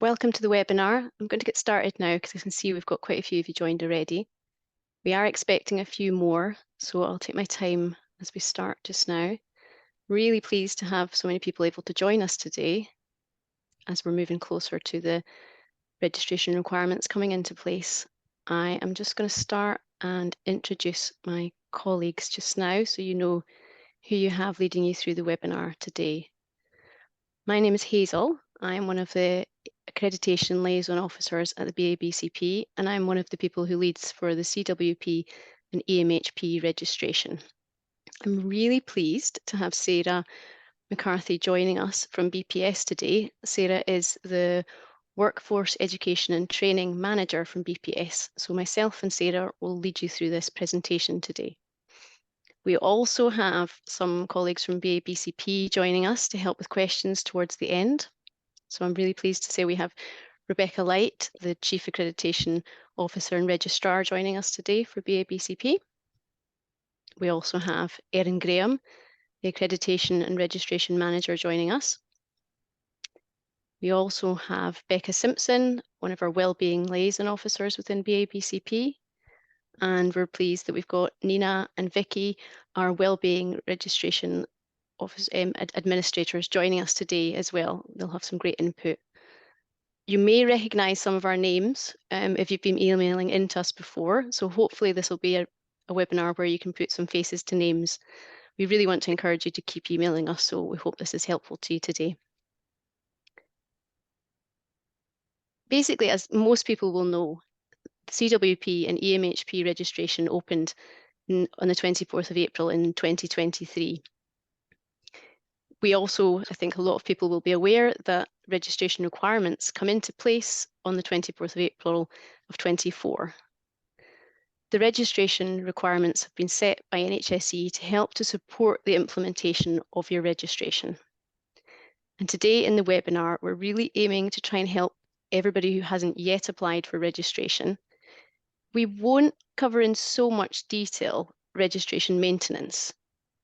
Welcome to the webinar. I'm going to get started now because I can see we've got quite a few of you joined already. We are expecting a few more, so I'll take my time as we start just now. Really pleased to have so many people able to join us today as we're moving closer to the registration requirements coming into place. I am just going to start and introduce my colleagues just now so you know who you have leading you through the webinar today. My name is Hazel. I am one of the accreditation liaison officers at the BABCP, and I'm one of the people who leads for the CWP and EMHP registration. I'm really pleased to have Sarah McCarthy joining us from BPS today. Sarah is the Workforce Education and Training Manager from BPS, so myself and Sarah will lead you through this presentation today. We also have some colleagues from BABCP joining us to help with questions towards the end. So I'm really pleased to say we have Rebecca Light, the Chief Accreditation Officer and Registrar, joining us today for BABCP. We also have Erin Graham, the Accreditation and Registration Manager, joining us. We also have Becca Simpson, one of our Wellbeing Liaison Officers within BABCP. And we're pleased that we've got Nina and Vicky, our Wellbeing Registration Office administrators, joining us today as well. They'll have some great input. You may recognise some of our names if you've been emailing into us before, so hopefully this will be a webinar where you can put some faces to names. We really want to encourage you to keep emailing us, so we hope this is helpful to you today. Basically, as most people will know, CWP and EMHP registration opened on the 24th of April in 2023. We also, I think a lot of people will be aware that registration requirements come into place on the 24th of April of 24. The registration requirements have been set by NHSE to help to support the implementation of your registration. And today in the webinar, we're really aiming to try and help everybody who hasn't yet applied for registration. We won't cover in so much detail registration maintenance.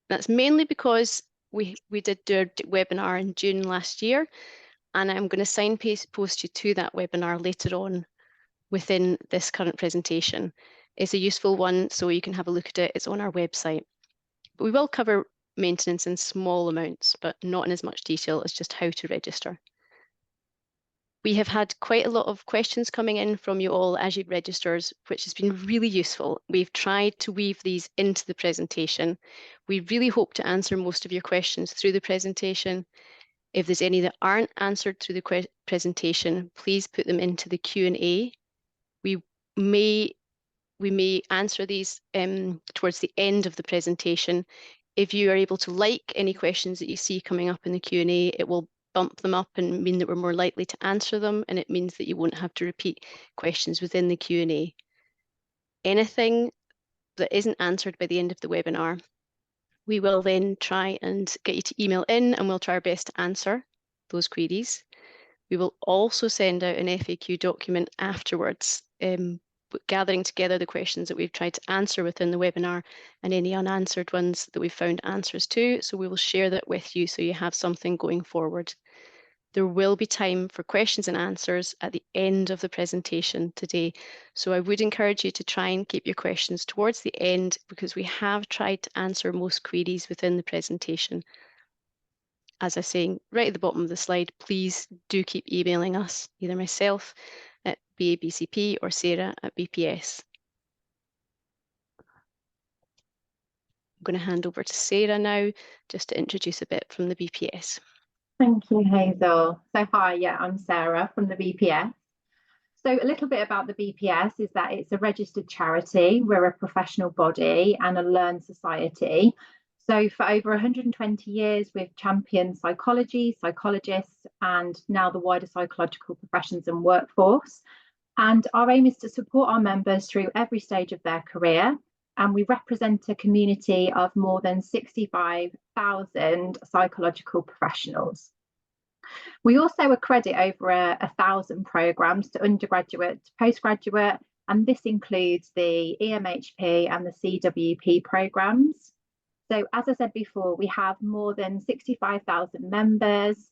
That's mainly because we did do our webinar in June last year, and I'm going to signpost you to that webinar later on within this current presentation. It's a useful one, so you can have a look at it. It's on our website. But we will cover maintenance in small amounts, but not in as much detail as just how to register. We have had quite a lot of questions coming in from you all as you registers, which has been really useful. We've tried to weave these into the presentation. We really hope to answer most of your questions through the presentation. If there's any that aren't answered through the presentation, please put them into the Q&A. We may answer these towards the end of the presentation. If you are able to like any questions that you see coming up in the Q&A, it will bump them up and mean that we're more likely to answer them, and it means that you won't have to repeat questions within the Q&A. Anything that isn't answered by the end of the webinar, we will then try and get you to email in, and we'll try our best to answer those queries. We will also send out an FAQ document afterwards, gathering together the questions that we've tried to answer within the webinar and any unanswered ones that we've found answers to. So we will share that with you so you have something going forward. There will be time for questions and answers at the end of the presentation today. So I would encourage you to try and keep your questions towards the end, because we have tried to answer most queries within the presentation. As I'm saying right at the bottom of the slide, please do keep emailing us, either myself at BABCP or Sarah at BPS. I'm going to hand over to Sarah now just to introduce a bit from the BPS. Thank you, Hazel. So hi, I'm Sarah from the BPS. So a little bit about the BPS is that it's a registered charity. We're a professional body and a learned society. So for over 120 years, we've championed psychology, psychologists, and now the wider psychological professions and workforce. And our aim is to support our members through every stage of their career. And we represent a community of more than 65,000 psychological professionals. We also accredit over 1,000 programmes to undergraduate, to postgraduate, and this includes the EMHP and the CWP programmes. So as I said before, we have more than 65,000 members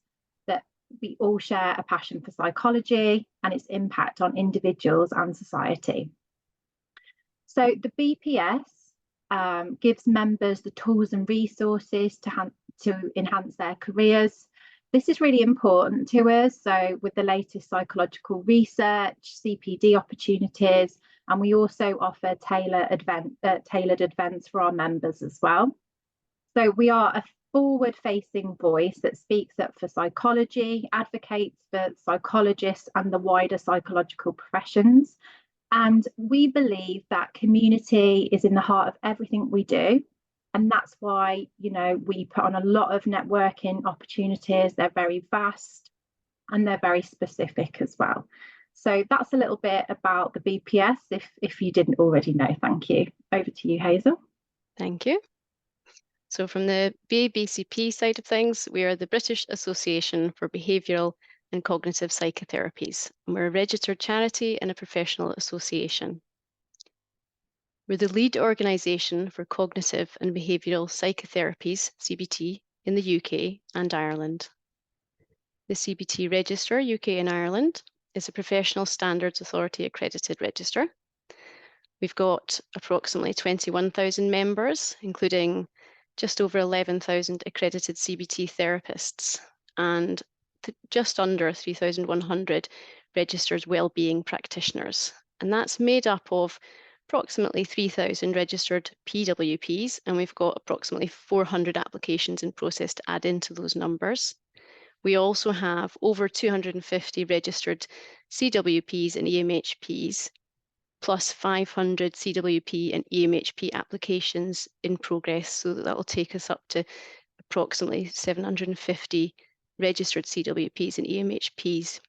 that we all share a passion for psychology and its impact on individuals and society. So the BPS gives members the tools and resources to enhance their careers. This is really important to us. So with the latest psychological research, CPD opportunities, and we also offer tailored events for our members as well. So we are a forward-facing voice that speaks up for psychology, advocates for psychologists and the wider psychological professions. And we believe that community is in the heart of everything we do. And that's why, you know, we put on a lot of networking opportunities. They're very vast and they're very specific as well. So that's a little bit about the BPS, if you didn't already know. Thank you. Over to you, Hazel. Thank you. So from the BABCP side of things, we are the British Association for Behavioural and Cognitive Psychotherapies, and we're a registered charity and a professional association. We're the lead organisation for cognitive and behavioural psychotherapies, CBT, in the UK and Ireland. The CBT Register, UK and Ireland, is a professional standards authority accredited register. We've got approximately 21,000 members, including just over 11,000 accredited CBT therapists and just under 3,100 registered wellbeing practitioners. And that's made up of approximately 3,000 registered PWPs, and we've got approximately 400 applications in process to add into those numbers. We also have over 250 registered CWPs and EMHPs, plus 500 CWP and EMHP applications in progress. So that will take us up to approximately 750 registered CWPs and EMHPs.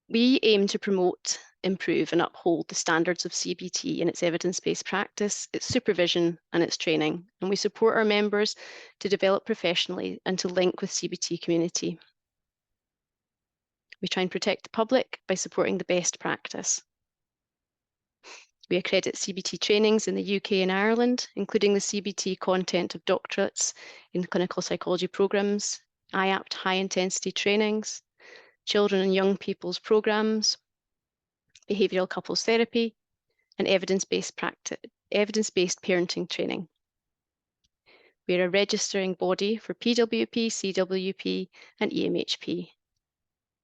We aim to promote, improve and uphold the standards of CBT in its evidence-based practice, its supervision and its training. And we support our members to develop professionally and to link with CBT community. We try and protect the public by supporting the best practice. We accredit CBT trainings in the UK and Ireland, including the CBT content of doctorates in clinical psychology programmes, IAPT high-intensity trainings, children and young people's programmes, behavioural couples therapy, and evidence-based parenting training. We are a registering body for PWP, CWP, and EMHP.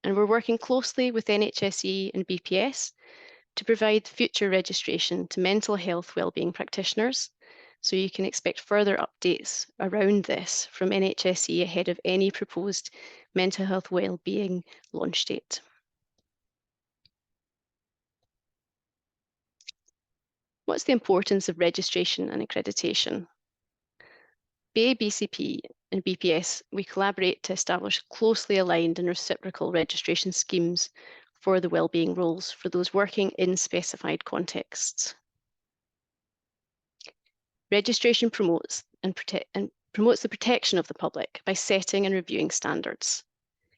And we're working closely with NHS and BPS to provide future registration to mental health wellbeing practitioners. So you can expect further updates around this from NHS ahead of any proposed mental health wellbeing launch date. What's the importance of registration and accreditation? BABCP and BPS, we collaborate to establish closely aligned and reciprocal registration schemes for the wellbeing roles for those working in specified contexts. Registration promotes the protection of the public by setting and reviewing standards.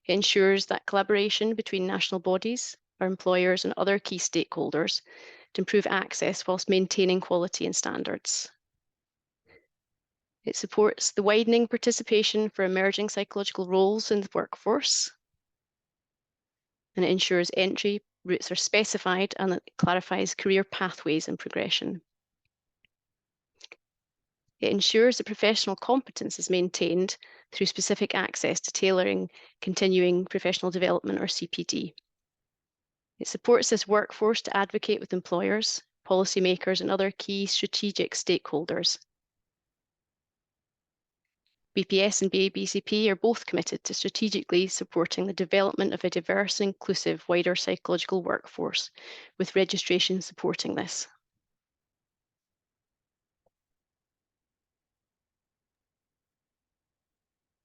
It ensures that collaboration between national bodies, our employers and other key stakeholders to improve access whilst maintaining quality and standards. It supports the widening participation for emerging psychological roles in the workforce. And it ensures entry routes are specified and it clarifies career pathways and progression. It ensures that professional competence is maintained through specific access to tailoring continuing professional development or CPD. It supports this workforce to advocate with employers, policymakers and other key strategic stakeholders. BPS and BABCP are both committed to strategically supporting the development of a diverse and inclusive wider psychological workforce, with registration supporting this.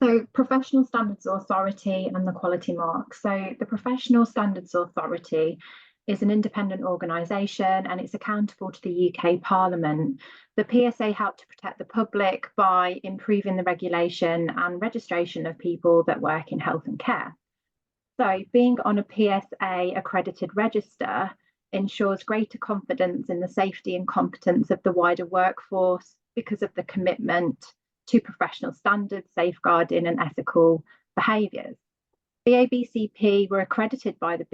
So Professional Standards Authority and the Quality Mark. So the Professional Standards Authority is an independent organisation and it's accountable to the UK Parliament. The PSA helped to protect the public by improving the regulation and registration of people that work in health and care. So being on a PSA accredited register ensures greater confidence in the safety and competence of the wider workforce because of the commitment to professional standards, safeguarding and ethical behaviours. BABCP were accredited by the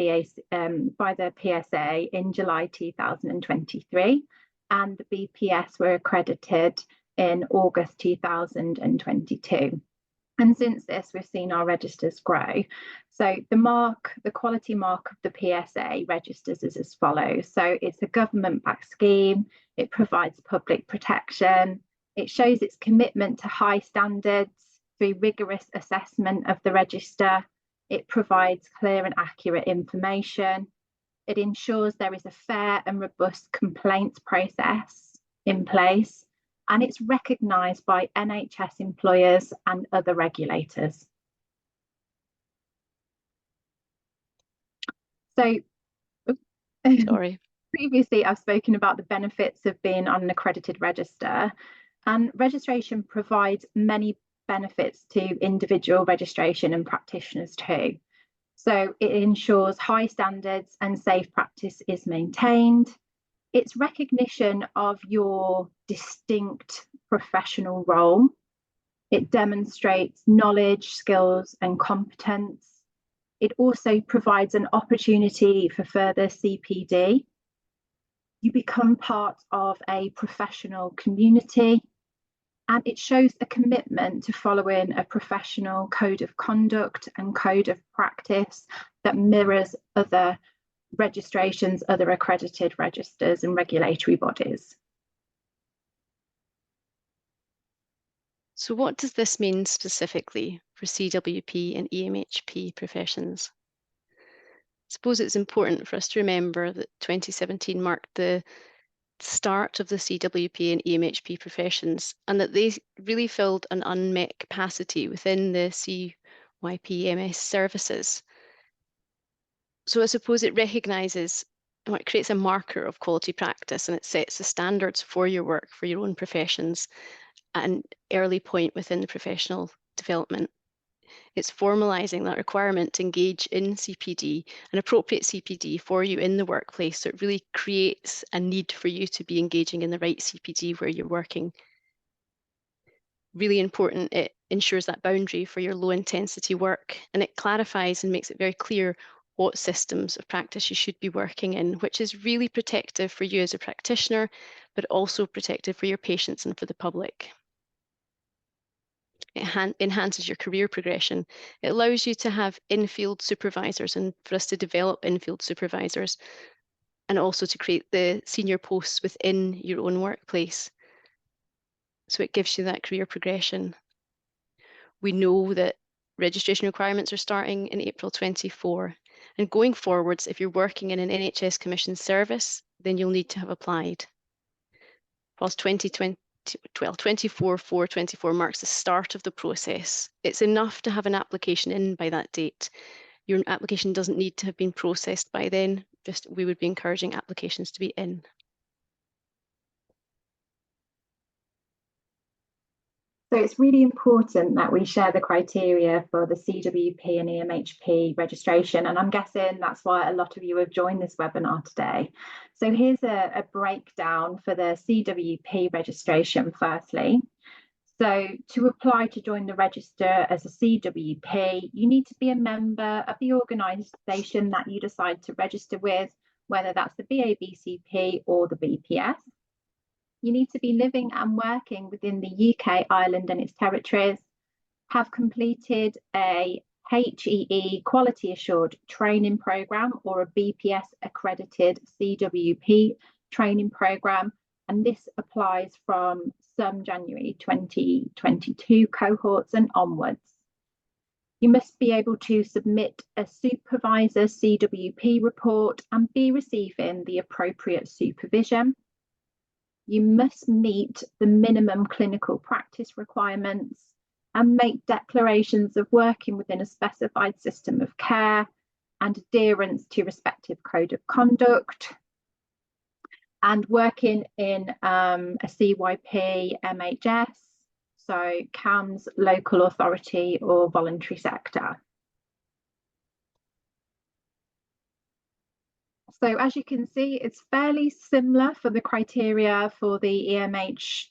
PSA in July 2023, and the BPS were accredited in August 2022. And since this, we've seen our registers grow. So the quality mark of the PSA registers is as follows. So it's a government-backed scheme. It provides public protection. It shows its commitment to high standards through rigorous assessment of the register. It provides clear and accurate information. It ensures there is a fair and robust complaints process in place, and it's recognised by NHS employers and other regulators. So, Sorry. Previously I've spoken about the benefits of being on an accredited register, and registration provides many benefits to individual registration and practitioners too. So it ensures high standards and safe practice is maintained. It's recognition of your distinct professional role. It demonstrates knowledge, skills, and competence. It also provides an opportunity for further CPD. You become part of a professional community, and it shows a commitment to following a professional code of conduct and code of practice that mirrors other registrations, other accredited registers and regulatory bodies. So what does this mean specifically for CWP and EMHP professions? I suppose it's important for us to remember that 2017 marked the start of the CWP and EMHP professions, and that they really filled an unmet capacity within the CYP-MS services. So I suppose it recognises, or it creates a marker of quality practice, and it sets the standards for your work, for your own professions, at an early point within the professional development. It's formalising that requirement to engage in CPD, an appropriate CPD for you in the workplace. So it really creates a need for you to be engaging in the right CPD where you're working. Really important, it ensures that boundary for your low intensity work, and it clarifies and makes it very clear what systems of practice you should be working in, which is really protective for you as a practitioner, but also protective for your patients and for the public. It enhances your career progression. It allows you to have in-field supervisors and for us to develop in-field supervisors, and also to create the senior posts within your own workplace. So it gives you that career progression. We know that registration requirements are starting in April 24, and going forwards, if you're working in an NHS commissioned service, then you'll need to have applied. Whilst 24/4/24 marks the start of the process, it's enough to have an application in by that date. Your application doesn't need to have been processed by then, just we would be encouraging applications to be in. So it's really important that we share the criteria for the CWP and EMHP registration, and I'm guessing that's why a lot of you have joined this webinar today. So here's a breakdown for the CWP registration firstly. So to apply to join the register as a CWP, you need to be a member of the organisation that you decide to register with, whether that's the BABCP or the BPS. You need to be living and working within the UK, Ireland and its territories, have completed a HEE quality assured training programme or a BPS accredited CWP training programme, and this applies from some January 2022 cohorts and onwards. You must be able to submit a Supervisor CWP report and be receiving the appropriate supervision. You must meet the minimum clinical practice requirements and make declarations of working within a specified system of care and adherence to respective code of conduct, and working in a CYP MHS, so CAMS, local authority or voluntary sector. So as you can see, it's fairly similar for the criteria for the EMH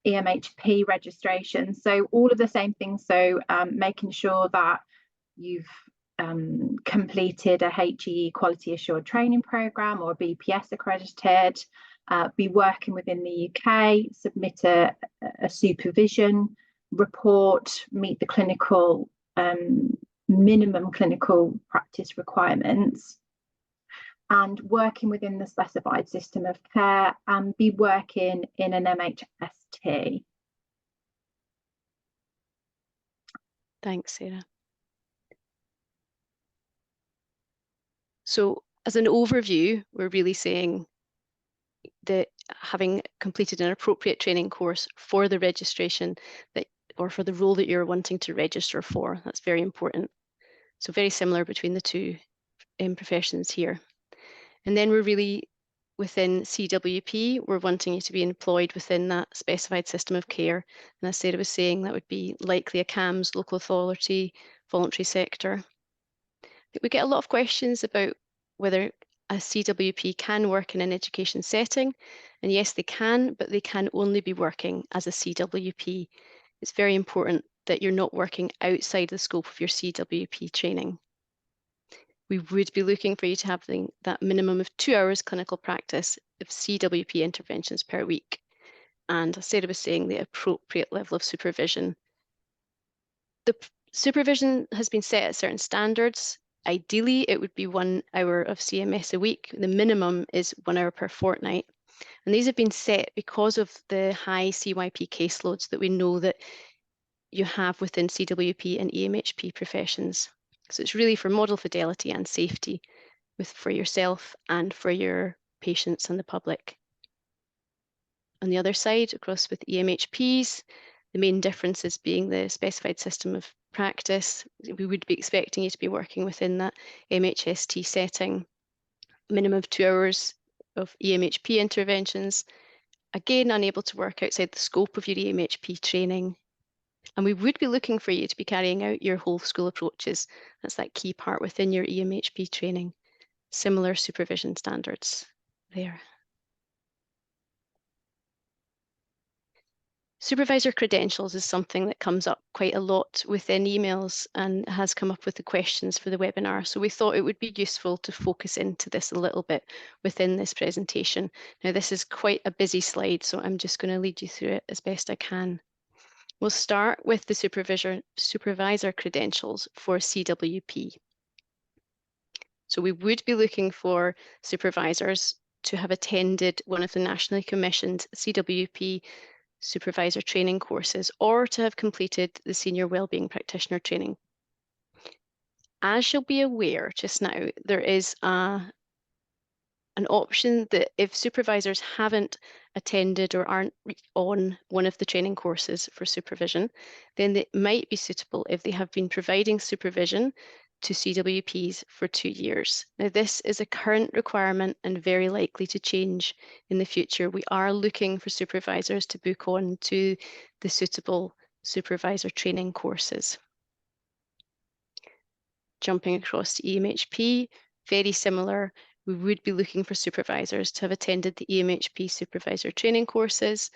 EMHP registration. So all of the same things. So making sure that you've completed a HEE quality assured training program or BPS accredited, be working within the UK, submit a supervision report, meet the clinical minimum clinical practice requirements, and working within the specified system of care, and be working in an MHST. Thanks, Sarah. So as an overview, we're really saying that having completed an appropriate training course for the registration that, or for the role that you're wanting to register for, that's very important. So very similar between the two professions here. And then we're really within CWP, we're wanting you to be employed within that specified system of care. And as Sarah was saying, that would be likely a CAMS, local authority, voluntary sector. We get a lot of questions about whether a CWP can work in an education setting. And yes, they can, but they can only be working as a CWP. It's very important that you're not working outside the scope of your CWP training. We would be looking for you to have that minimum of 2 hours clinical practice of CWP interventions per week. And as Sarah was saying, the appropriate level of supervision. The supervision has been set at certain standards. Ideally, it would be 1 hour of CMS a week. The minimum is 1 hour per fortnight. And these have been set because of the high CYP caseloads that we know that you have within CWP and EMHP professions. So it's really for model fidelity and safety for yourself and for your patients and the public. On the other side, across with EMHPs, the main difference is being the specified system of practice. We would be expecting you to be working within that MHST setting, minimum of 2 hours of EMHP interventions. Again, unable to work outside the scope of your EMHP training. And we would be looking for you to be carrying out your whole school approaches. That's that key part within your EMHP training. Similar supervision standards there. Supervisor credentials is something that comes up quite a lot within emails and has come up with the questions for the webinar. So we thought it would be useful to focus into this a little bit within this presentation. Now this is quite a busy slide, so I'm just going to lead you through it as best I can. We'll start with the supervisor credentials for CWP. So we would be looking for supervisors to have attended one of the nationally commissioned CWP supervisor training courses or to have completed the senior wellbeing practitioner training. As you'll be aware just now, there is an option that if supervisors haven't attended or aren't on one of the training courses for supervision, then it might be suitable if they have been providing supervision to CWPs for 2 years. Now, this is a current requirement and very likely to change in the future. We are looking for supervisors to book on to the suitable supervisor training courses. Jumping across to EMHP, very similar. We would be looking for supervisors to have attended the EMHP supervisor training courses.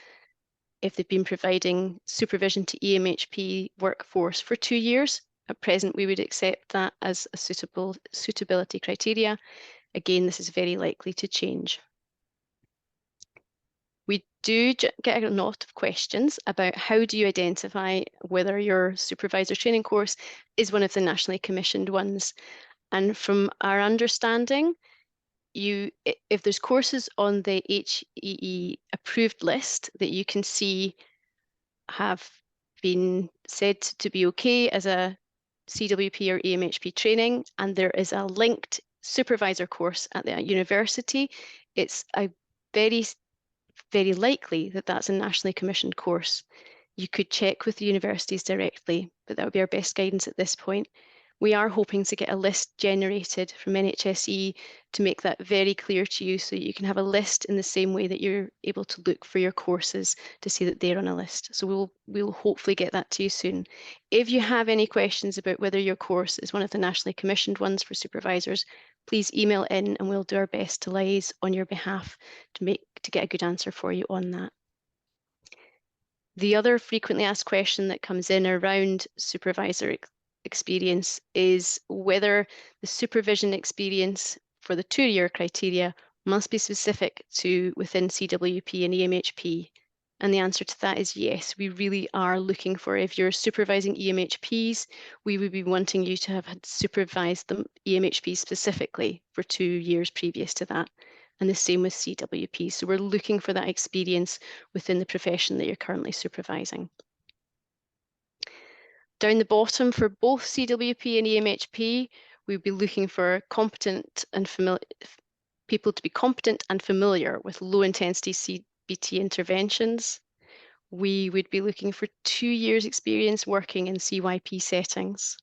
If they've been providing supervision to EMHP workforce for 2 years, at present we would accept that as a suitability criteria. Again, this is very likely to change. We do get a lot of questions about how do you identify whether your supervisor training course is one of the nationally commissioned ones. And from our understanding, if there's courses on the HEE approved list that you can see have been said to be okay as a CWP or EMHP training, and there is a linked supervisor course at the university, it's a very likely that that's a nationally commissioned course. You could check with the universities directly, but that would be our best guidance at this point. We are hoping to get a list generated from NHSE to make that very clear to you so you can have a list in the same way that you're able to look for your courses to see that they're on a list. So we'll hopefully get that to you soon. If you have any questions about whether your course is one of the nationally commissioned ones for supervisors, please email in and we'll do our best to liaise on your behalf to get a good answer for you on that. The other frequently asked question that comes in around supervisor experience is whether the supervision experience for the 2-year criteria must be specific to within CWP and EMHP. And the answer to that is yes. We really are looking for, if you're supervising EMHPs, we would be wanting you to have had supervised the EMHPs specifically for 2 years previous to that. And the same with CWP. So we're looking for that experience within the profession that you're currently supervising. Down the bottom, for both CWP and EMHP, we'll be looking for competent and people to be competent and familiar with low intensity CBT interventions. We would be looking for 2 years experience working in CYP settings.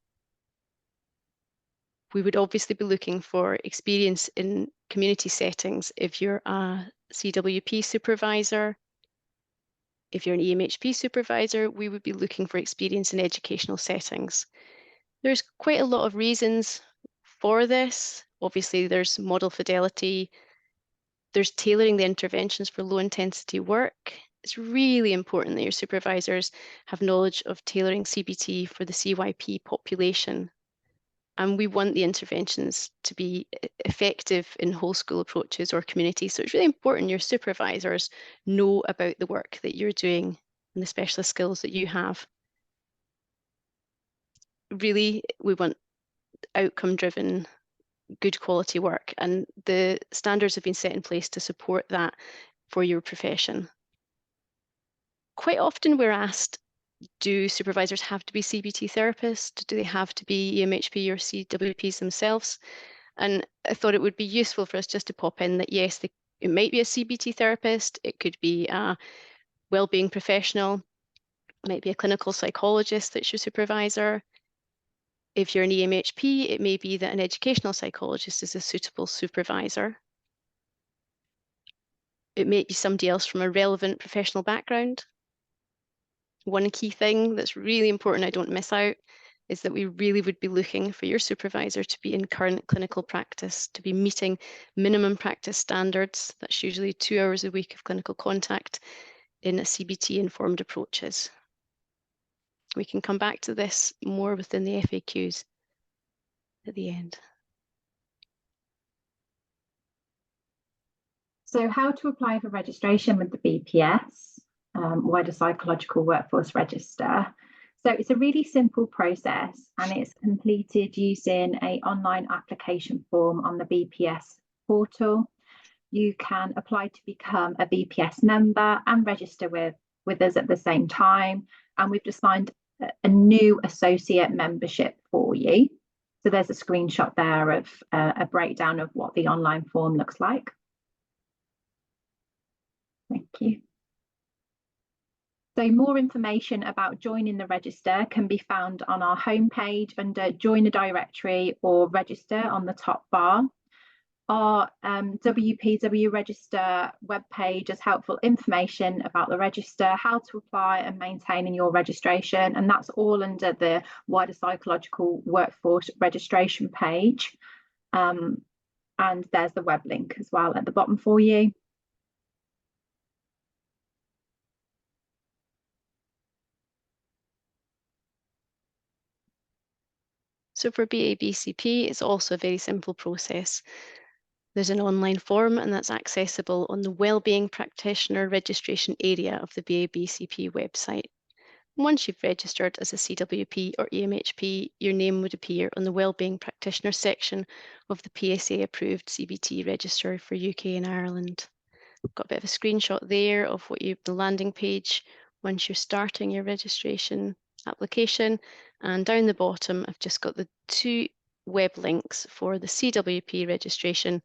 We would obviously be looking for experience in community settings if you're a CWP supervisor. If you're an EMHP supervisor, we would be looking for experience in educational settings. There's quite a lot of reasons for this. Obviously, there's model fidelity. There's tailoring the interventions for low intensity work. It's really important that your supervisors have knowledge of tailoring CBT for the CYP population. And we want the interventions to be effective in whole school approaches or community. So it's really important your supervisors know about the work that you're doing and the specialist skills that you have. Really, we want outcome-driven, good quality work, and the standards have been set in place to support that for your profession. Quite often we're asked, do supervisors have to be CBT therapists? Do they have to be EMHP or CWPs themselves? And I thought it would be useful for us just to pop in that yes, it might be a CBT therapist, it could be a wellbeing professional, it might be a clinical psychologist that's your supervisor. If you're an EMHP, it may be that an educational psychologist is a suitable supervisor. It may be somebody else from a relevant professional background. One key thing that's really important I don't miss out is that we really would be looking for your supervisor to be in current clinical practice, to be meeting minimum practice standards. That's usually 2 hours a week of clinical contact in a CBT-informed approaches. We can come back to this more within the FAQs at the end. So how to apply for registration with the BPS, Wider Psychological Workforce Register. So it's a really simple process and it's completed using an online application form on the BPS portal. You can apply to become a BPS member and register with us at the same time. And we've designed a new associate membership for you. So there's a screenshot there of a breakdown of what the online form looks like. Thank you. So more information about joining the register can be found on our homepage under Join a Directory or Register on the top bar. Our WPW Register webpage has helpful information about the register, how to apply and maintain your registration, and that's all under the Wider Psychological Workforce Registration page. And there's the web link as well at the bottom for you. So for BABCP, it's also a very simple process. There's an online form and that's accessible on the Wellbeing Practitioner Registration area of the BABCP website. Once you've registered as a CWP or EMHP, your name would appear on the Wellbeing Practitioner section of the PSA approved CBT register for UK and Ireland. I've got a bit of a screenshot there of the landing page once you're starting your registration application, and down the bottom I've just got the 2 web links for the CWP registration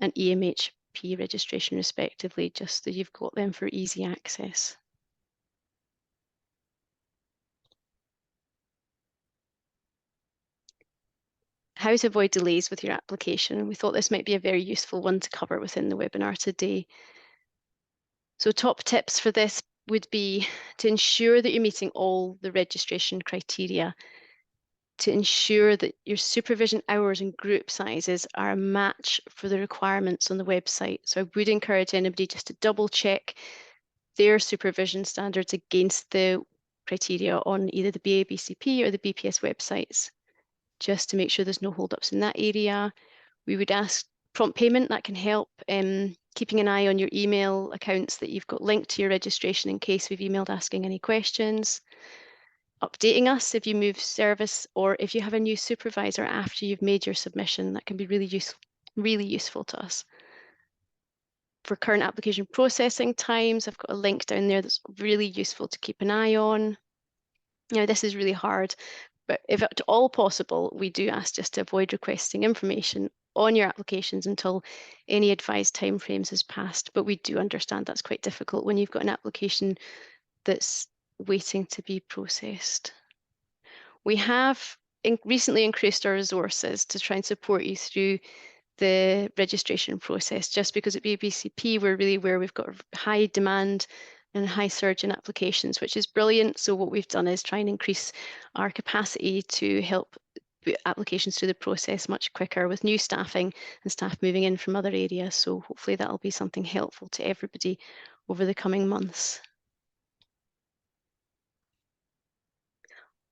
and EMHP registration respectively, just so you've got them for easy access. How to avoid delays with your application. We thought this might be a very useful one to cover within the webinar today. So top tips for this would be to ensure that you're meeting all the registration criteria, to ensure that your supervision hours and group sizes are a match for the requirements on the website. So I would encourage anybody just to double check their supervision standards against the criteria on either the BABCP or the BPS websites, just to make sure there's no hold-ups in that area. We would ask prompt payment. That can help. Keeping an eye on your email accounts that you've got linked to your registration in case we've emailed asking any questions. Updating us if you move service, or if you have a new supervisor after you've made your submission. That can be really useful to us. For current application processing times, I've got a link down there that's really useful to keep an eye on. Now, this is really hard, but if at all possible, we do ask just to avoid requesting information on your applications until any advised timeframes has passed. But we do understand that's quite difficult when you've got an application that's waiting to be processed. We have recently increased our resources to try and support you through the registration process, just because at BABCP we're really where we've got high demand and high surge in applications, which is brilliant. So what we've done is try and increase our capacity to help put applications through the process much quicker with new staffing and staff moving in from other areas. So hopefully that'll be something helpful to everybody over the coming months.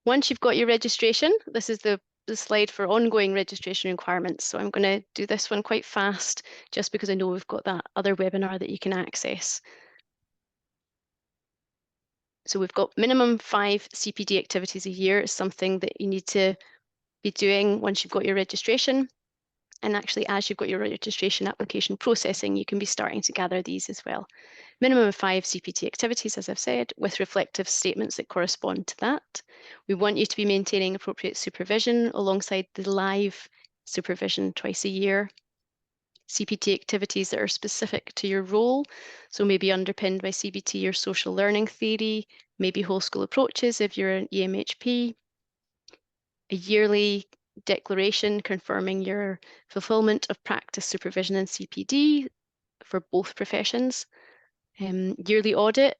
Once you've got your registration, this is the slide for ongoing registration requirements. So I'm going to do this one quite fast, just because I know we've got that other webinar that you can access. So we've got minimum 5 CPD activities a year. Is something that you need to be doing once you've got your registration. And actually, as you've got your registration application processing, you can be starting to gather these as well. Minimum of 5 CPT activities, as I've said, with reflective statements that correspond to that. We want you to be maintaining appropriate supervision alongside the live supervision twice a year. CPT activities that are specific to your role, so maybe underpinned by CBT or social learning theory, maybe whole school approaches if you're an EMHP. A yearly declaration confirming your fulfillment of practice supervision and CPD for both professions. Yearly audit,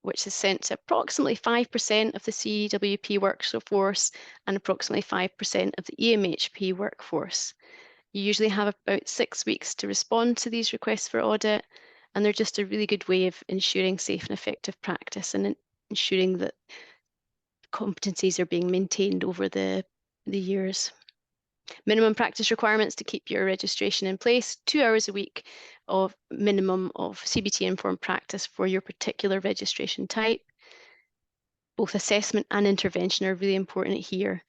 which is sent to approximately 5% of the CWP workforce and approximately 5% of the EMHP workforce. You usually have about 6 weeks to respond to these requests for audit, and they're just a really good way of ensuring safe and effective practice and ensuring that competencies are being maintained over the years. Minimum practice requirements to keep your registration in place: 2 hours a week of minimum of CBT informed practice for your particular registration type. Both assessment and intervention are really important here.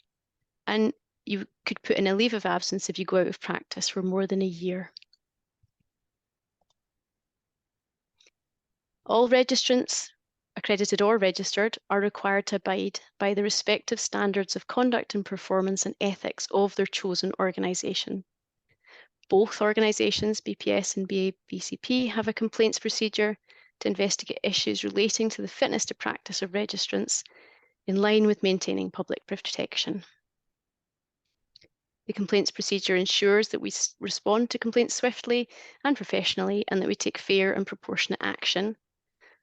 And you could put in a leave of absence if you go out of practice for more than a year. All registrants, accredited or registered, are required to abide by the respective standards of conduct and performance and ethics of their chosen organisation. Both organisations, BPS and BABCP, have a complaints procedure to investigate issues relating to the fitness to practice of registrants in line with maintaining public protection. The complaints procedure ensures that we respond to complaints swiftly and professionally, and that we take fair and proportionate action.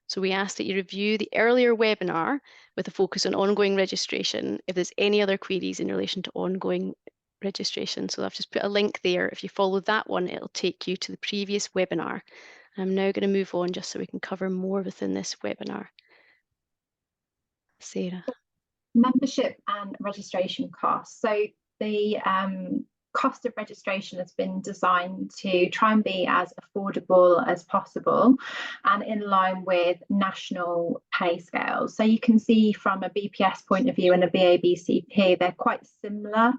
So we ask that you review the earlier webinar with a focus on ongoing registration if there's any other queries in relation to ongoing registration. So I've just put a link there. If you follow that one, it'll take you to the previous webinar. I'm now going to move on just so we can cover more within this webinar. Sarah. Membership and registration costs. So the cost of registration has been designed to try and be as affordable as possible and in line with national pay scales. So you can see from a BPS point of view and a BABCP, they're quite similar.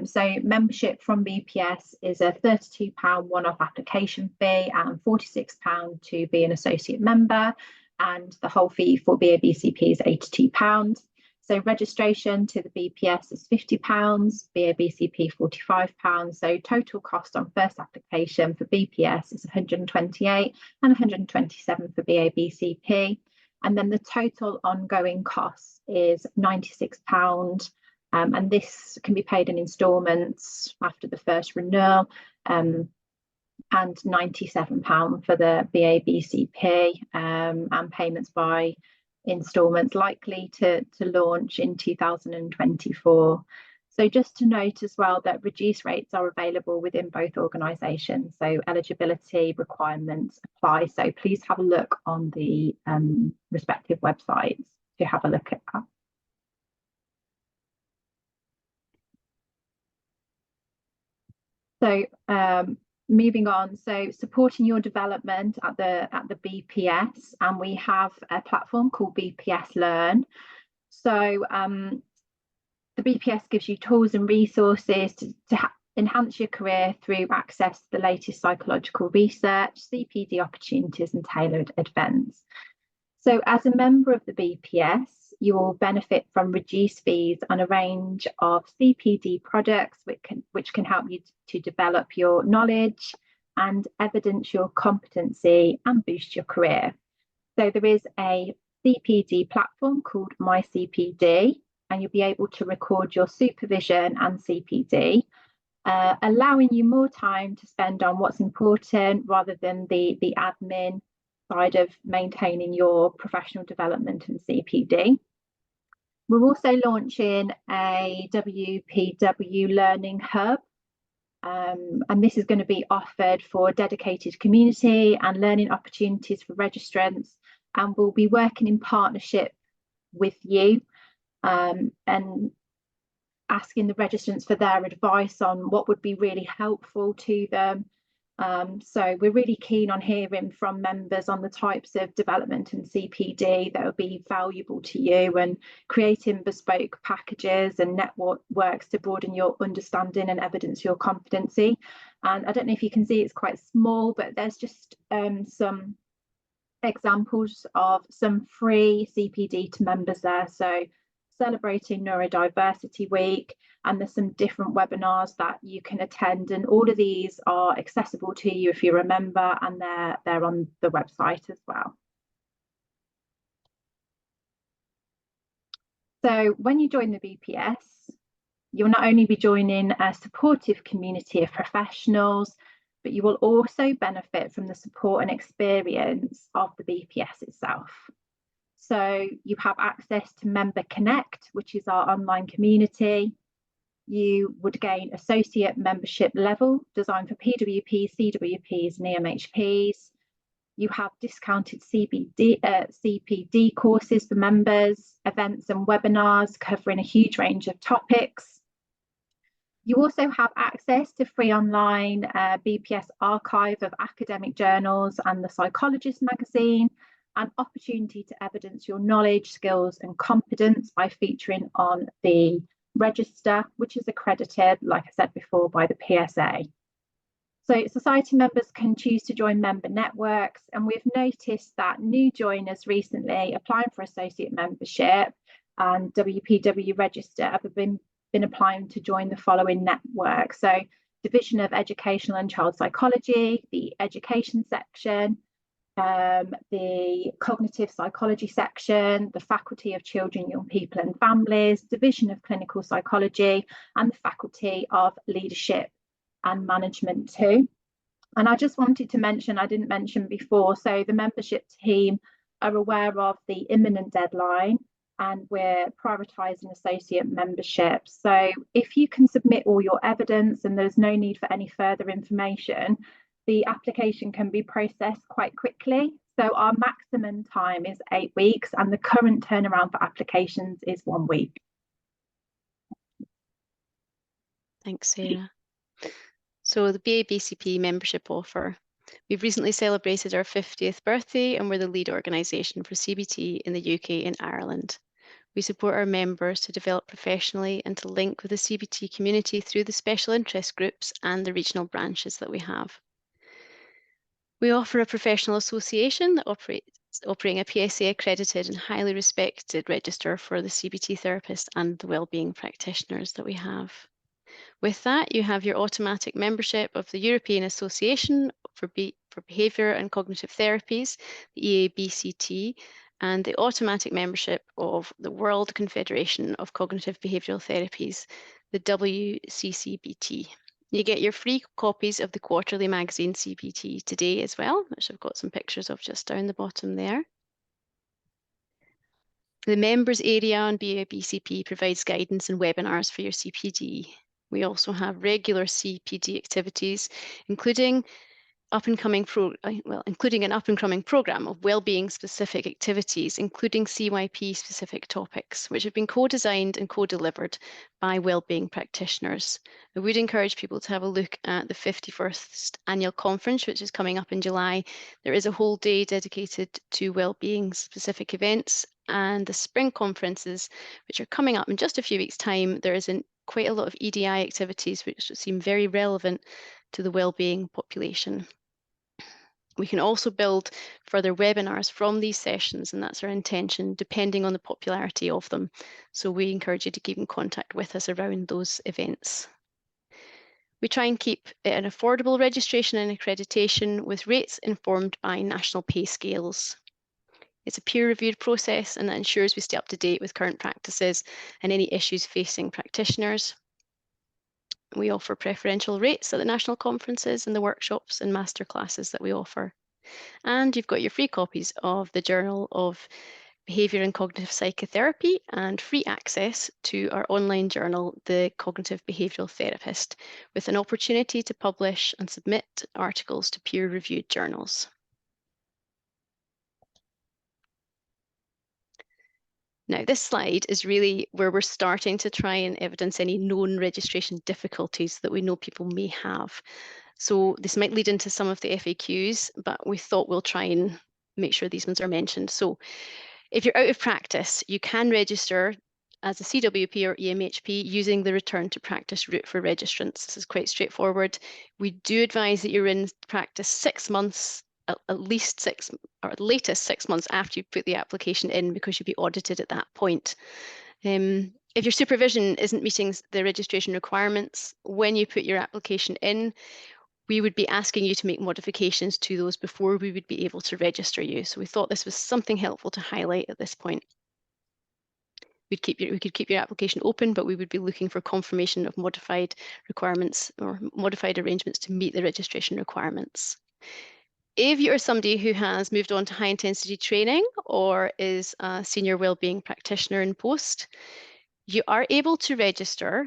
So membership from BPS is a £32 one-off application fee and £46 to be an associate member, and the whole fee for BABCP is £82. So registration to the BPS is £50, BABCP £45. So total cost on first application for BPS is £128 and £127 for BABCP. And then the total ongoing cost is £96. And this can be paid in instalments after the first renewal, and £97 for the BABCP, and payments by instalments likely to launch in 2024. So just to note as well that reduced rates are available within both organisations. So eligibility requirements apply. So please have a look on the respective websites to have a look at that. So moving on, so supporting your development at the BPS, and we have a platform called BPS Learn. So the BPS gives you tools and resources to enhance your career through access to the latest psychological research, CPD opportunities and tailored events. So as a member of the BPS, you will benefit from reduced fees on a range of CPD products which can help you to develop your knowledge and evidence your competency and boost your career. So there is a CPD platform called MyCPD, and you'll be able to record your supervision and CPD, allowing you more time to spend on what's important rather than the admin side of maintaining your professional development and CPD. We're also launching a WPW Learning Hub, and this is going to be offered for dedicated community and learning opportunities for registrants, and we'll be working in partnership with you and asking the registrants for their advice on what would be really helpful to them. So we're really keen on hearing from members on the types of development and CPD that will be valuable to you, and creating bespoke packages and networks to broaden your understanding and evidence your competency. And I don't know if you can see, it's quite small, but there's just some examples of some free CPD to members there. So celebrating Neurodiversity Week, and there's some different webinars that you can attend, and all of these are accessible to you if you're a member, and they're on the website as well. So when you join the BPS, you'll not only be joining a supportive community of professionals, but you will also benefit from the support and experience of the BPS itself. So you have access to Member Connect, which is our online community. You would gain associate membership level designed for PWPs, CWPs and EMHPs. You have discounted CPD courses for members, events and webinars covering a huge range of topics. You also have access to free online BPS archive of academic journals and the Psychologist magazine, an opportunity to evidence your knowledge, skills and competence by featuring on the register, which is accredited, like I said before, by the PSA. So society members can choose to join member networks, and we've noticed that new joiners recently applying for associate membership and WPW register have been applying to join the following network. So Division of Educational and Child Psychology, the Education section, the Cognitive Psychology section, the Faculty of Children, Young People and Families, Division of Clinical Psychology, and the Faculty of Leadership and Management too. And I just wanted to mention, I didn't mention before, so the membership team are aware of the imminent deadline, and we're prioritising associate membership. So if you can submit all your evidence and there's no need for any further information, the application can be processed quite quickly. So our maximum time is 8 weeks, and the current turnaround for applications is 1 week. Thanks, Sarah. So the BABCP membership offer. We've recently celebrated our 50th birthday, and we're the lead organisation for CBT in the UK and Ireland. We support our members to develop professionally and to link with the CBT community through the special interest groups and the regional branches that we have. We offer a professional association that operating a PSA accredited and highly respected register for the CBT therapists and the wellbeing practitioners that we have. With that, you have your automatic membership of the European Association for Behaviour and Cognitive Therapies, the EABCT, and the automatic membership of the World Confederation of Cognitive Behavioural Therapies, the WCCBT. You get your free copies of the quarterly magazine CBT today as well, which I've got some pictures of just down the bottom there. The members area on BABCP provides guidance and webinars for your CPD. We also have regular CPD activities, including including an up-and-coming program of wellbeing specific activities, including CYP specific topics, which have been co-designed and co-delivered by wellbeing practitioners. I would encourage people to have a look at the 51st annual conference, which is coming up in July. There is a whole day dedicated to wellbeing specific events, and the spring conferences, which are coming up in just a few weeks' time. There is quite a lot of EDI activities which seem very relevant to the wellbeing population. We can also build further webinars from these sessions, and that's our intention, depending on the popularity of them. So we encourage you to keep in contact with us around those events. We try and keep it an affordable registration and accreditation with rates informed by national pay scales. It's a peer-reviewed process, and that ensures we stay up to date with current practices and any issues facing practitioners. We offer preferential rates at the national conferences and the workshops and masterclasses that we offer. And you've got your free copies of the Journal of Behaviour and Cognitive Psychotherapy and free access to our online journal, The Cognitive Behavioural Therapist, with an opportunity to publish and submit articles to peer-reviewed journals. Now, this slide is really where we're starting to try and evidence any known registration difficulties that we know people may have. So this might lead into some of the FAQs, but we thought we'll try and make sure these ones are mentioned. So if you're out of practice, you can register as a CWP or EMHP using the return to practice route for registrants. This is quite straightforward. We do advise that you're in practice 6 months, at least 6 or at latest 6 months after you put the application in, because you'll be audited at that point. If your supervision isn't meeting the registration requirements when you put your application in, we would be asking you to make modifications to those before we would be able to register you. So we thought this was something helpful to highlight at this point. We could keep your application open, but we would be looking for confirmation of modified requirements or modified arrangements to meet the registration requirements. If you are somebody who has moved on to high intensity training or is a senior wellbeing practitioner in post, you are able to register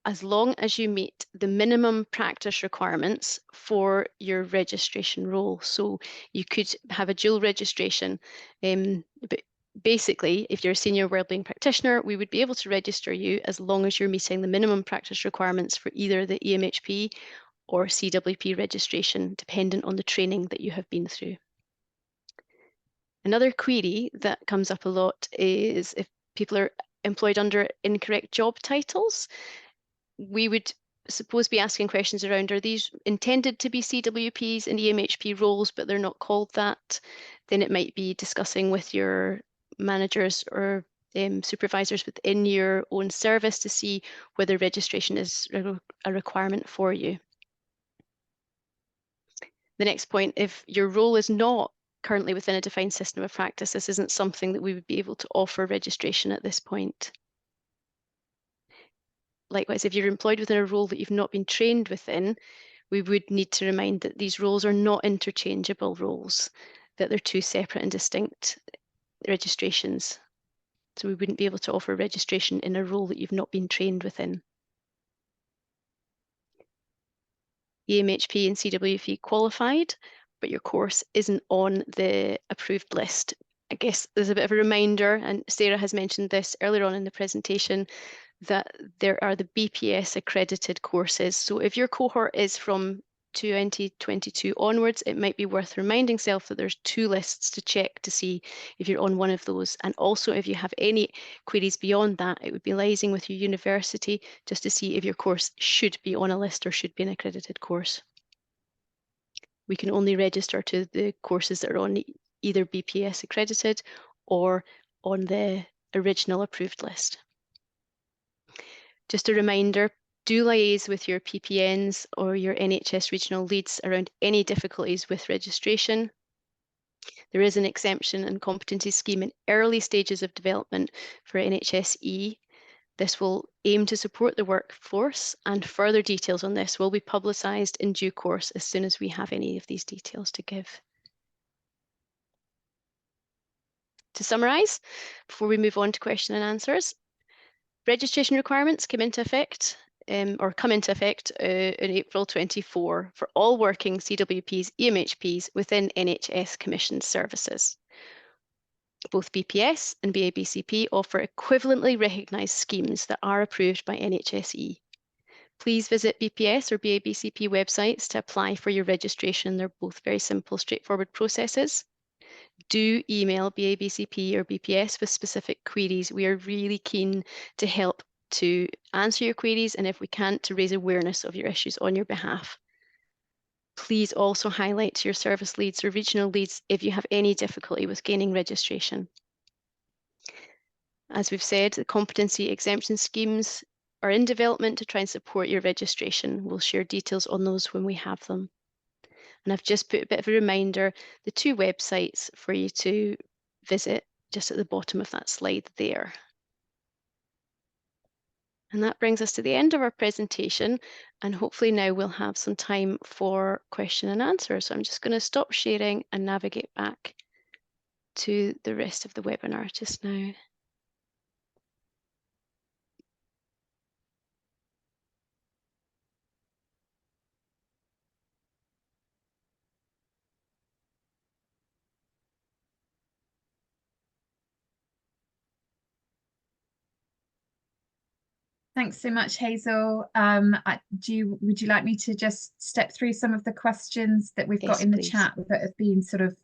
as long as you meet the minimum practice requirements for your registration role. So you could have a dual registration, but basically, if you're a senior wellbeing practitioner, we would be able to register you as long as you're meeting the minimum practice requirements for either the EMHP or CWP registration, dependent on the training that you have been through. Another query that comes up a lot is if people are employed under incorrect job titles. We would suppose be asking questions around, are these intended to be CWPs and EMHP roles, but they're not called that? Then it might be discussing with your managers or supervisors within your own service to see whether registration is a requirement for you. The next point, if your role is not currently within a defined system of practice, this isn't something that we would be able to offer registration at this point. Likewise, if you're employed within a role that you've not been trained within, we would need to remind that these roles are not interchangeable roles, that they're two separate and distinct registrations. So we wouldn't be able to offer registration in a role that you've not been trained within. EMHP and CWP qualified, but your course isn't on the approved list. I guess there's a bit of a reminder, and Sarah has mentioned this earlier on in the presentation, that there are the BPS accredited courses. So if your cohort is from 2022 onwards, it might be worth reminding self that there's 2 lists to check to see if you're on one of those. And also, if you have any queries beyond that, it would be liaising with your university just to see if your course should be on a list or should be an accredited course. We can only register to the courses that are on either BPS accredited or on the original approved list. Just a reminder, do liaise with your PPNs or your NHS regional leads around any difficulties with registration. There is an exemption and competency scheme in early stages of development for NHSE. This will aim to support the workforce, and further details on this will be publicised in due course as soon as we have any of these details to give. To summarise, before we move on to question and answers, registration requirements come into effect in April 24 for all working CWPs, EMHPs within NHS commissioned services. Both BPS and BABCP offer equivalently recognised schemes that are approved by NHSE. Please visit BPS or BABCP websites to apply for your registration. They're both very simple, straightforward processes. Do email BABCP or BPS with specific queries. We are really keen to help to answer your queries, and if we can't, to raise awareness of your issues on your behalf. Please also highlight to your service leads or regional leads if you have any difficulty with gaining registration. As we've said, the competency exemption schemes are in development to try and support your registration. We'll share details on those when we have them. And I've just put a bit of a reminder, the 2 websites for you to visit just at the bottom of that slide there. And that brings us to the end of our presentation, and hopefully now we'll have some time for question and answer. So I'm just going to stop sharing and navigate back to the rest of the webinar just now. Thanks so much, Hazel. Would you like me to just step through some of the questions that we've got in the chat that have been sort of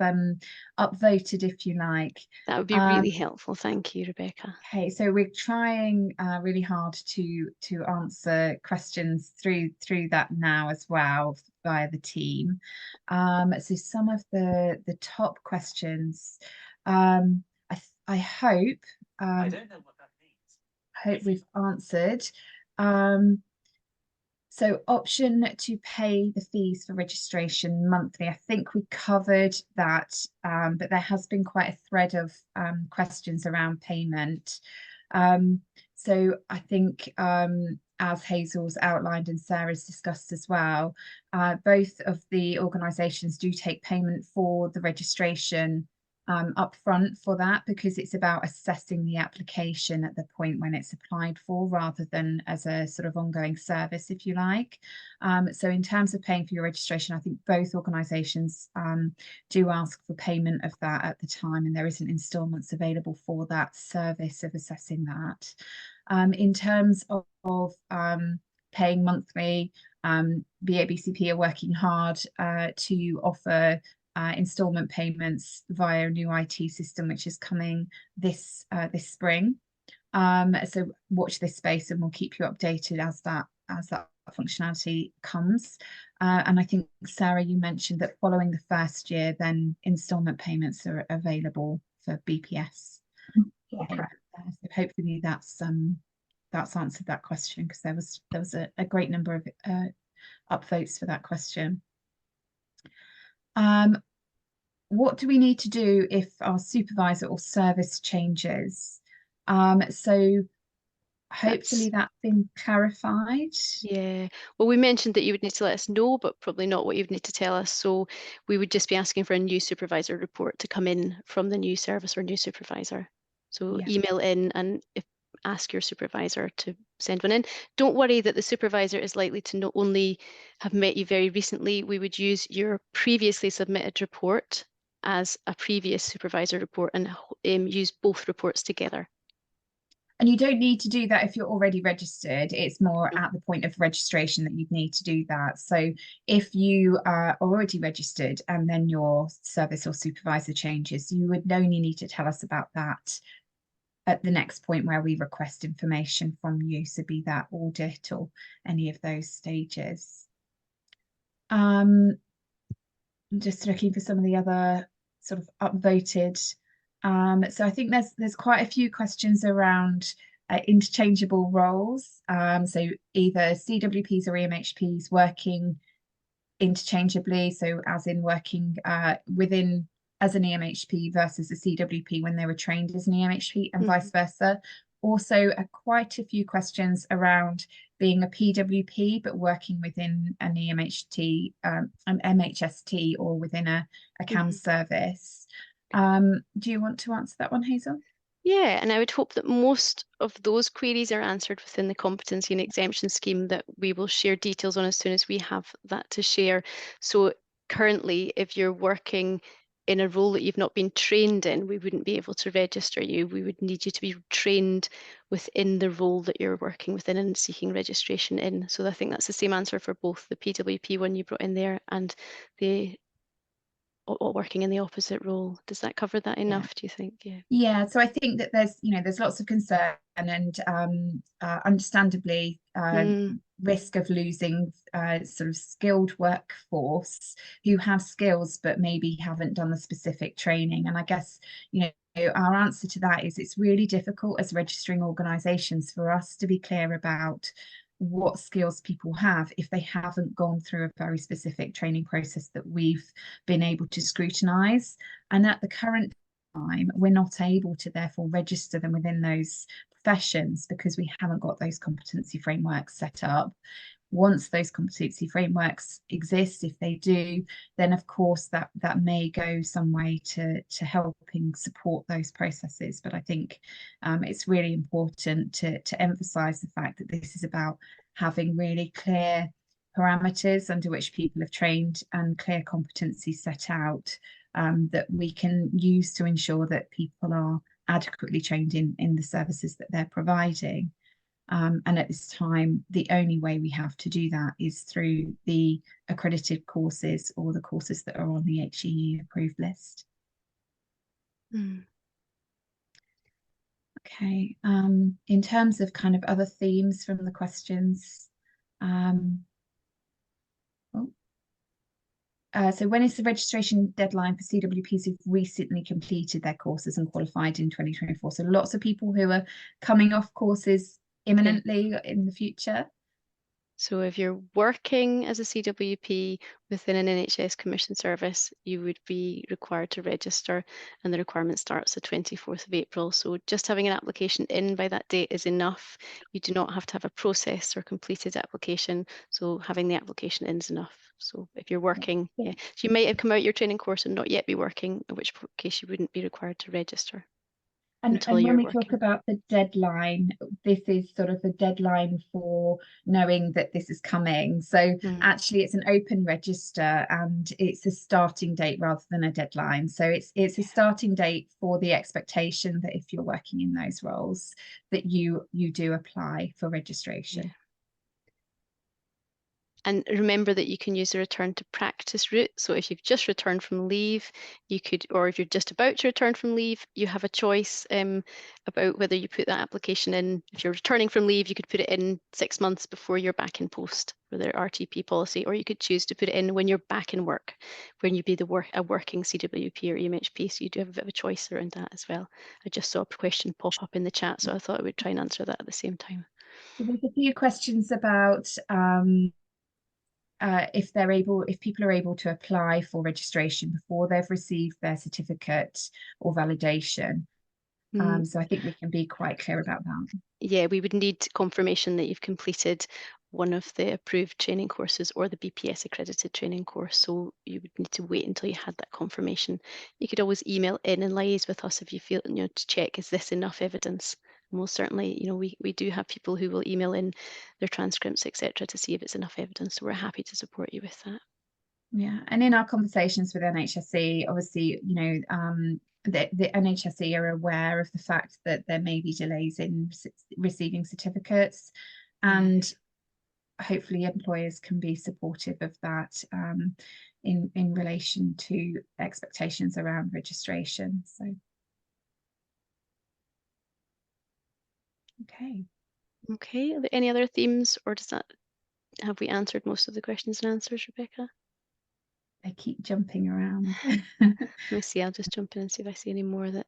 upvoted, if you like? That would be really helpful. Thank you, Rebecca. Okay, so we're trying really hard to answer questions through that now as well via the team. So some of the top questions, I hope. I don't know what that means. Hope we've answered. So option to pay the fees for registration monthly, I think we covered that, but there has been quite a thread of questions around payment. So I think as Hazel's outlined and Sarah's discussed as well, both of the organisations do take payment for the registration upfront for that, because it's about assessing the application at the point when it's applied for, rather than as a sort of ongoing service, if you like. So in terms of paying for your registration, I think both organisations do ask for payment of that at the time, and there isn't instalments available for that service of assessing that. In terms of paying monthly, BABCP are working hard to offer instalment payments via a new IT system which is coming this spring. So watch this space and we'll keep you updated as that functionality comes. And I think, Sarah, you mentioned that following the first year, then instalment payments are available for BPS. Yeah. So hopefully that's answered that question, because there was a great number of upvotes for that question. What do we need to do if our supervisor or service changes? So hopefully that's been clarified. Yeah, well, we mentioned that you would need to let us know, but probably not what you would need to tell us. So we would just be asking for a new supervisor report to come in from the new service or new supervisor. So yeah, email in and ask your supervisor to send one in. Don't worry that the supervisor is likely to not only have met you very recently. We would use your previously submitted report as a previous supervisor report and use both reports together. And you don't need to do that if you're already registered. It's more at the point of registration that you'd need to do that. So if you are already registered and then your service or supervisor changes, you would only need to tell us about that at the next point where we request information from you. So be that audit or any of those stages. I'm just looking for some of the other sort of upvoted. So I think there's quite a few questions around interchangeable roles. So either CWPs or EMHPs working interchangeably, so as in working within as an EMHP versus a CWP when they were trained as an EMHP, and vice versa. Also, quite a few questions around being a PWP but working within an EMHT, an MHST, or within a CAMS service. Do you want to answer that one, Hazel? Yeah, and I would hope that most of those queries are answered within the competency and exemption scheme that we will share details on as soon as we have that to share. So currently, if you're working in a role that you've not been trained in, we wouldn't be able to register you. We would need you to be trained within the role that you're working within and seeking registration in. So I think that's the same answer for both the PWP one you brought in there and the working in the opposite role. Does that cover that enough, do you think? Yeah. Yeah, so I think that there's lots of concern and understandably risk of losing sort of skilled workforce who have skills but maybe haven't done the specific training. And I guess, our answer to that is it's really difficult as registering organisations for us to be clear about what skills people have if they haven't gone through a very specific training process that we've been able to scrutinise. And at the current time, we're not able to therefore register them within those professions because we haven't got those competency frameworks set up. Once those competency frameworks exist, if they do, then of course that may go some way to helping support those processes. But I think it's really important to emphasize the fact that this is about having really clear parameters under which people have trained and clear competency set out that we can use to ensure that people are adequately trained in the services that they're providing. And at this time, the only way we have to do that is through the accredited courses or the courses that are on the HEE approved list. Okay, in terms of kind of other themes from the questions, so when is the registration deadline for CWPs who've recently completed their courses and qualified in 2024? So lots of people who are coming off courses imminently in the future. So if you're working as a CWP within an NHS commission service, you would be required to register, and the requirement starts the 24th of April. So just having an application in by that date is enough. You do not have to have a processed or completed application. So having the application in is enough. So if you're working, so you might have come out your training course and not yet be working, in which case you wouldn't be required to register. And when we talk about the deadline, this is sort of the deadline for knowing that this is coming. So actually it's an open register and it's a starting date rather than a deadline. So it's a starting date for the expectation that if you're working in those roles, that you do apply for registration. Yeah. And remember that you can use the return to practice route. So if you've just returned from leave, you could, or if you're just about to return from leave, you have a choice about whether you put that application in. If you're returning from leave, you could put it in 6 months before you're back in post for their RTP policy, or you could choose to put it in when you're back in work, when you be a working CWP or EMHP. So you do have a bit of a choice around that as well. I just saw a question pop up in the chat, so I thought I would try and answer that at the same time. There's a few questions about if people are able to apply for registration before they've received their certificate or validation. So I think we can be quite clear about that. Yeah, we would need confirmation that you've completed one of the approved training courses or the BPS accredited training course. So you would need to wait until you had that confirmation. You could always email in and liaise with us if you feel, to check, is this enough evidence? And we'll certainly, we do have people who will email in their transcripts, etc., to see if it's enough evidence. So we're happy to support you with that. Yeah, and in our conversations with NHSE, obviously, the NHSE are aware of the fact that there may be delays in receiving certificates, and hopefully employers can be supportive of that in relation to expectations around registration. So. Okay. Are there any other themes, or have we answered most of the questions and answers, Rebecca? They keep jumping around. Let me see, I'll just jump in and see if I see any more that.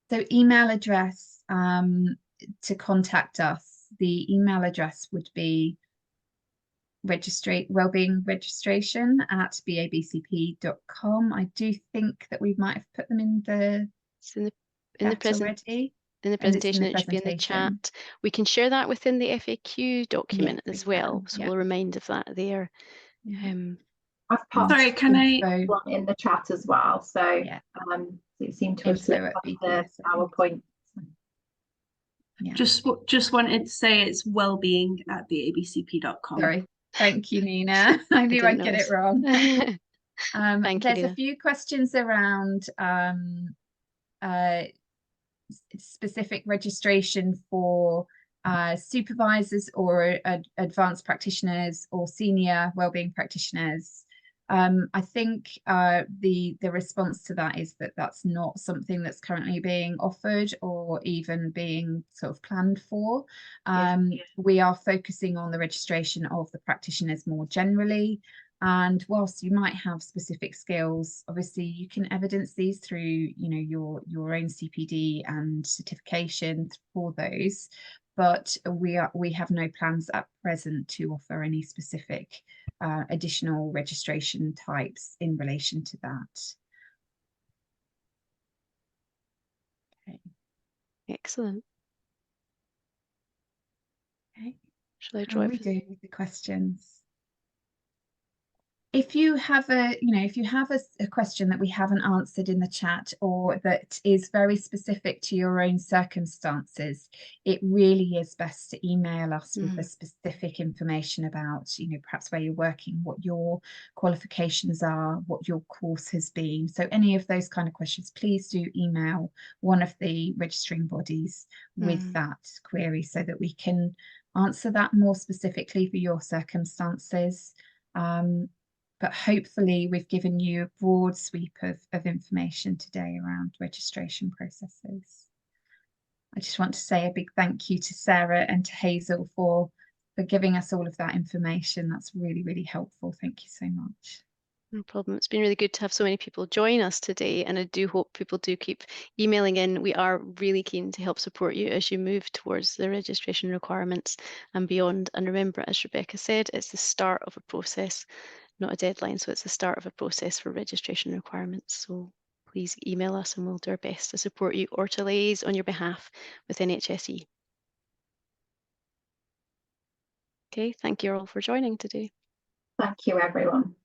So email address to contact us. The email address would be wellbeing registration at babcp.com. I do think that we might have put them in the already. In the presentation, it should be in the chat. We can share that within the FAQ document as well. So we'll remind of that there. I've popped can I in the chat as well. So It seemed to have info slipped at off the BPS, I think. PowerPoint. Yeah. Just wanted to say it's wellbeing@theabcp.com. Sorry. Thank you, Nina. I knew I'd get it wrong. Thank you, There's Nina. a few questions around specific registration for supervisors or advanced practitioners or senior wellbeing practitioners. I think the response to that is that that's not something that's currently being offered or even being sort of planned for. We are focusing on the registration of the practitioners more generally. And whilst you might have specific skills, obviously you can evidence these through, you know, your own CPD and certification for those. But we have no plans at present to offer any specific additional registration types in relation to that. Okay. Excellent. Okay. Shall I How draw are we everything? doing with the questions? If you have a question that we haven't answered in the chat or that is very specific to your own circumstances, it really is best to email us with the specific information about, you know, perhaps where you're working, what your qualifications are, what your course has been. So any of those kind of questions, please do email one of the registering bodies with that query so that we can answer that more specifically for your circumstances. But hopefully we've given you a broad sweep of information today around registration processes. I just want to say a big thank you to Sarah and to Hazel for giving us all of that information. That's really, really helpful. Thank you so much. No problem. It's been really good to have so many people join us today, and I do hope people do keep emailing in. We are really keen to help support you as you move towards the registration requirements and beyond. And remember, as Rebecca said, it's the start of a process, not a deadline. So it's the start of a process for registration requirements. So please email us and we'll do our best to support you or to liaise on your behalf with NHSE. Okay, thank you all for joining today. Thank you, everyone.